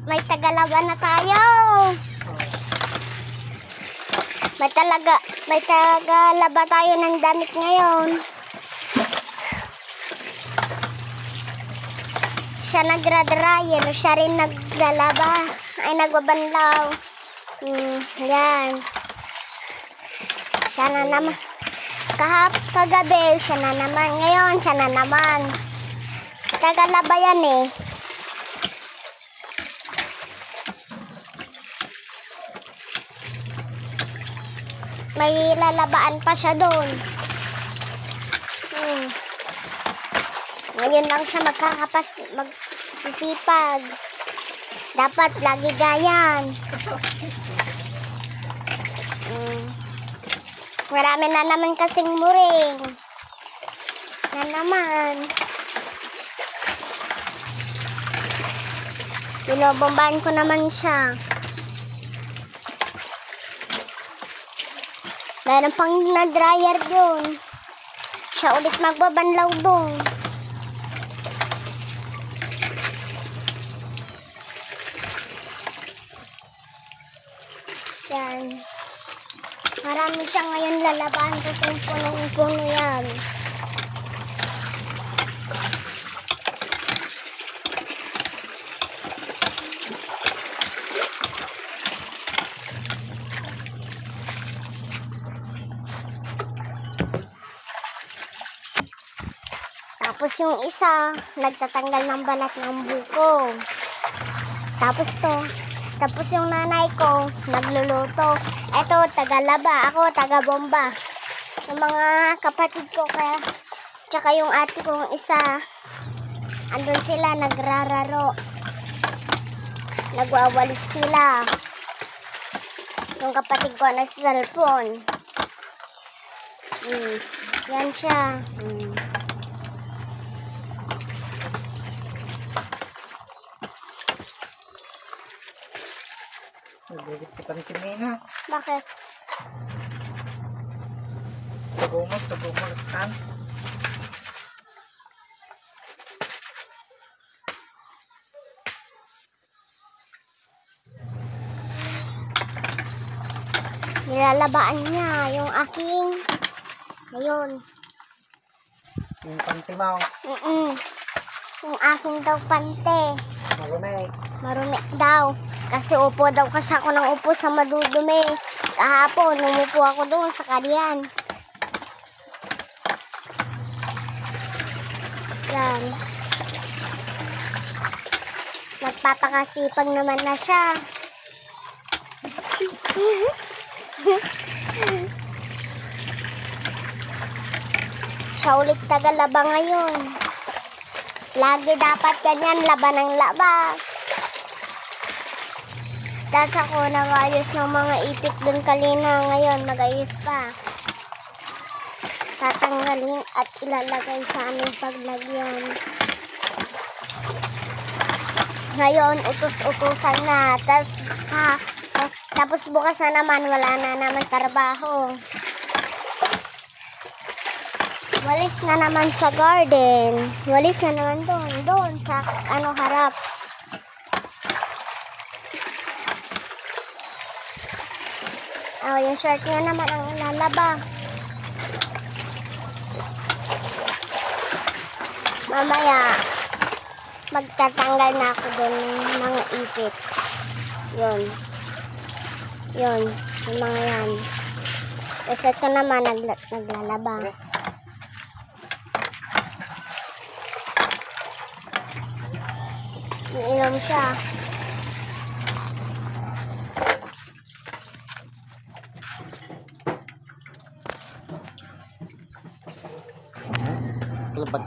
May tagalaban na tayo. May tagalaba tayo ng damit ngayon. Siya nagra-dryer, siya rin naglalaba. Ay, nagbabanlaw. Yan. Siya na naman. Kagabi, siya na naman. Ngayon, siya na naman. Tagalaba yan eh. May lalabaan pa siya doon. Ngayon lang siya magsisipag. Dapat lagi ganyan. Marami na naman kasing muring. Na naman. Binobombahan ko naman siya. Meron pang na-dryer doon. Siya ulit magbabanlaw doon. Yan. Marami siya ngayon lalaban kasi punong-puno yan. Tapos yung isa, nagtatanggal ng balat ng buko. Tapos yung nanay ko, nagluluto. Eto, tagalaba. Ako, tagabomba. Yung mga kapatid ko, tsaka yung ate kong isa, andun sila, nagrararo. Nagwawalis sila. Yung kapatid ko, nasa cellphone. Yan siya. Nagigit kita ni Kimina. Bakit? Tugumag kan. Nilalabaan niya yung aking ngayon. Yung panty mo. Yung aking daw pante. Marumi daw. Kasi upo daw kasi ako ng upo sa madudumi. Kahapon, umupo ako doon sa kalian. Yan. Nagpapakasipag naman na siya. Siya ulit tagalaba ngayon. Lagi dapat ganyan, laban ng laba. Das ako nag-ayos ng mga ipit dun kalina. Ngayon, mag-ayos pa. Tatanggalin at ilalagay sa aming paglagyan. Ngayon, utos-utusan na. Tapos bukas na naman, wala na naman trabaho. Walis na naman sa garden. Walis na naman doon sa harap. Yung shirt niya naman ang lalaba. Mamaya, magtatanggal na ako doon ng mga ipit. Yun, yung mga yan. Kasi ito naman naglalaba. Iinom siya. Lebat.